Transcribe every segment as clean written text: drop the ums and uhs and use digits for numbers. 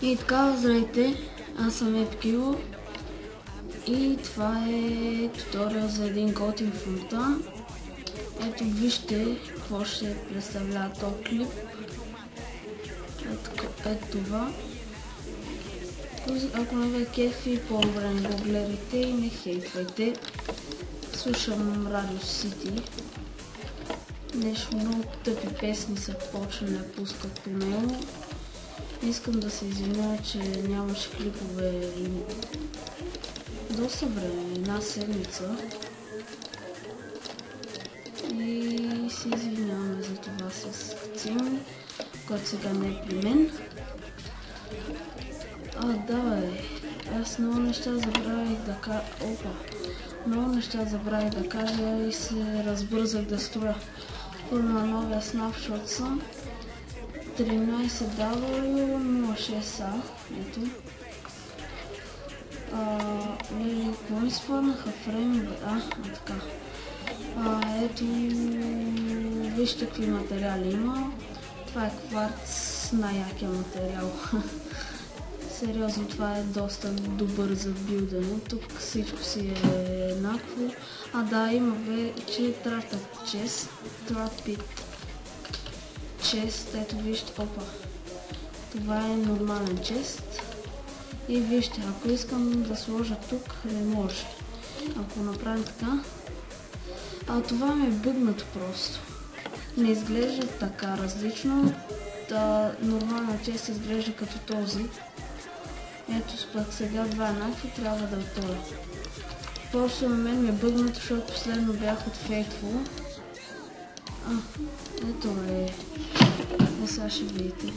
И така, здравейте, аз съм Епкио и това е туториал за един готин фонтан. Ето вижте какво ще представлява този клип. Ето това. Ако не ви кефи, по-добре не го гледайте и не хейтвайте. Слушам Радио Сити. Нещо много тъпи песни са почнали да пускат по него. Искам да се извиня, че нямаше клипове доста време, една седмица. И се извиняваме за това с Цим, който сега не е при мен. Аз много неща забравих да кажа. И се разбързах да строя. Първо на новия snapshot съм 13W06A. Ето. Какво ми спаднаха фрейми? Така. Ето, вижте какви материали има. Това е кварц, най-якия материал. Сериозно, това е доста добър за билдане. Тук всичко си е еднакво. Има вече Trapit чест. Ето вижте, това е нормален чест. И вижте, ако искам да сложа тук, не може. Ако направим така, това ми е бъгнато просто. Не изглежда така различно. Нормална чест изглежда като този. Ето пък сега два еднакви трябва да отворя. Просто на мен ми е бъгнато, защото последно бях от Faithful. Ето е. Сега ще видите.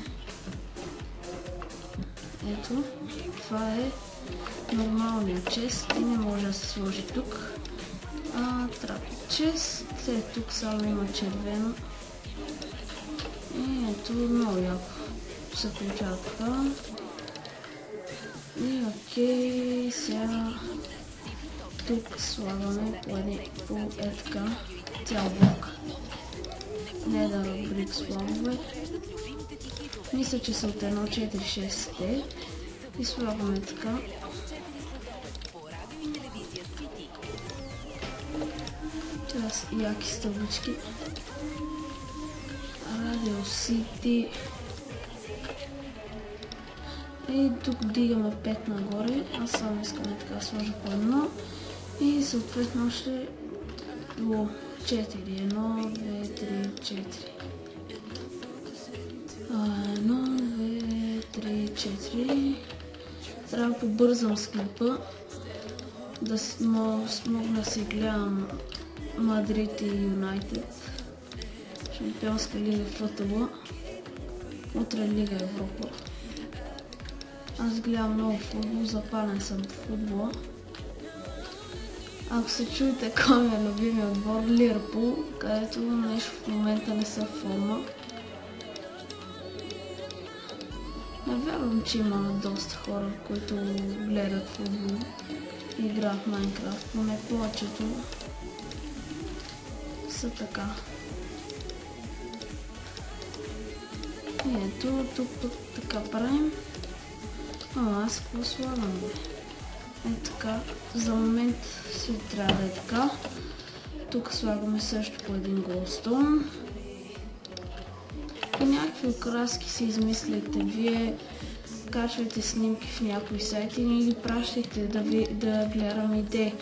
Ето, това е нормалният чест и не може да се сложи тук. Trapit чест, тук само има червено. И ето много яко се получава така. И окей, сега тук слагаме по така цял блок. Nether Bricks блокове. Мисля, че са от 1.4.6 и слагаме така. Това са яки стълбички. Радио Сити. И тук дигаме 5 нагоре. Аз само искам така сложа по едно. И съответно още 4. 1, 2, 3, 4. 1, 2, 3, 4. Трябва да побързам с клипа. Да смогна да си гледам Мадрид и Юнайтед. Шампионска лига в ФТЛ. Утре Лига Европа. Аз гледам много футбол, запален съм в футбола. Ако се чуете кой ми е любимия отбор, Ливърпул, където нещо в момента не са в форма. Не вярвам, че има доста хора, които гледат футбол и играят в Майнкрафт, поне повечето са така. И ето, тук пък така правим. Аз какво слагам, бе? Така, за момент си трябва да е така. Тук слагаме също по един голстон. И някакви окраски си измислите. Вие качвайте снимки в някои сайти и ни ги пращайте да гледаме идеи.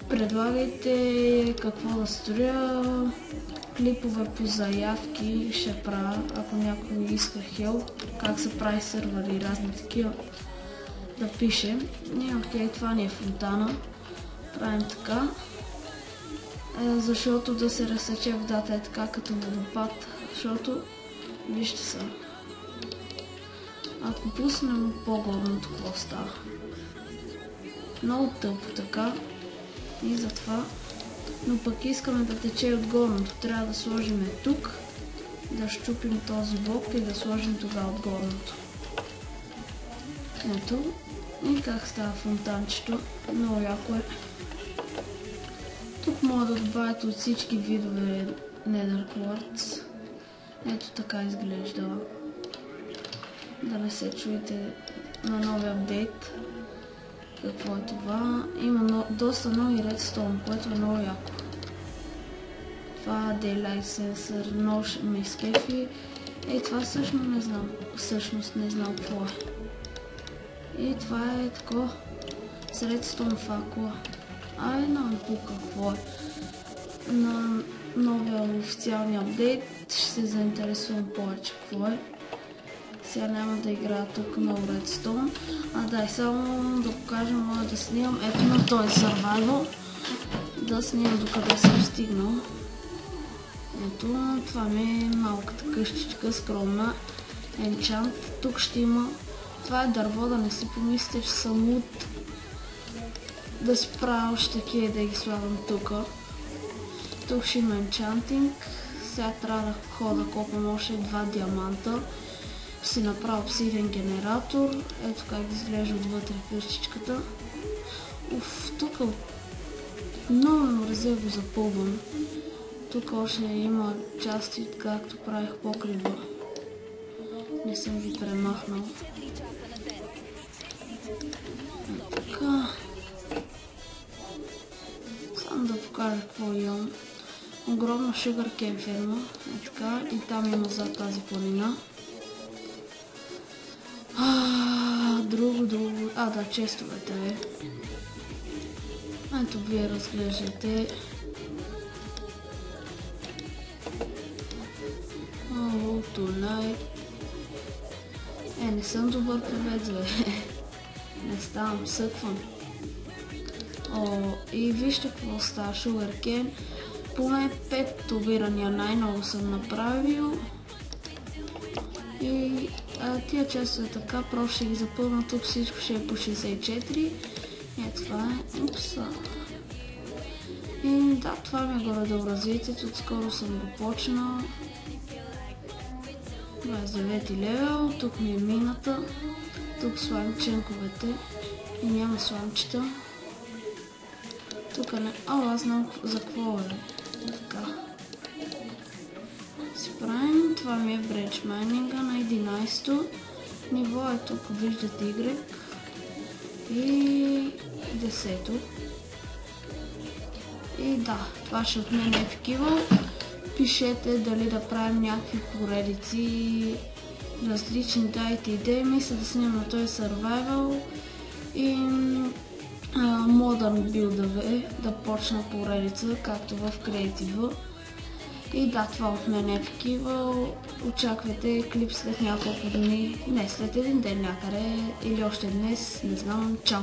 Предлагайте какво да строя, клипове по заявки ще правя, ако някой иска хелп, как се прави сървър и разни такива. Да пише. И окей, това ни е фонтана. Правим така. Защото да се разсече водата е така като водопад. Защото, вижте са. Ако пуснем по-горното, какво става? Много тъпо така. И затова. Но пък искаме да тече от горното. Трябва да сложим тук. Да щупим този блок и да сложим тогава от горното. Ето. И как става фонтанчето. Много яко е. Тук мога да добавят от всички видове Nether Quartz. Ето така изглежда. Да не се чуете на новия апдейт. Какво е това? Има доста нови Redstone, което е много яко. Това Daylight Sensor, много ме изкефи. Това всъщност не знам какво е. И това е такова с Redstone факла. Не пука какво е. На новия официалния апдейт ще се заинтересувам повече какво е. Сега няма да играя тук на Redstone. И само да покажа, мога да снимам. Ето на този Survival. Да снимам докъде съм стигнал. Ето, това ми е малката къщичка, скромна. Enchant. Тук ще има. Това е дърво, да не си помислите, че съм луд. Да си правя още такива и да ги слагам тук. Тук ще има Enchanting. Сега трябва да хода копам още 2 диаманта. Ще си направя обсидиен генератор. Ето как изглежда отвътре къщичката. Тук много ме мрази да го запълвам. Тук още има части, както правих покрива. Не съм ги премахнал. Така. Само да покажа какво имам. Огромна Sugarcane ферма. Така. И там има зад тази планина. Друго. Честовете. Ето вие разглеждате. Tonight. Не съм добър певец, бе. Не ставам, съквам. И вижте какво става Sugarcane. Поне 5 тубирания най-много съм направил. И тия често е така, просто ще ги запълна. Тук всичко ще е по 64. Това е. И това ми е горе-долу развитието. Отскоро съм го почнал. 29 левел, тук ми е мината, тук слагам ченковете и няма сламчета. Тук не... аз знам за какво е. Така. Си правим, това ми е Branch Mining на 11-то. Ниво е тук, виждате Y. И 10-то. И това ще от мен е такива. Пишете дали да правим някакви поредици, различни, дайте идеи. Мисля да снимам на този Survival и Modern билдове, да почна поредица, както в Creative. И това от мен е такива. Очаквайте клип след няколко дни, не след един ден някъде или още днес, не знам. Чао!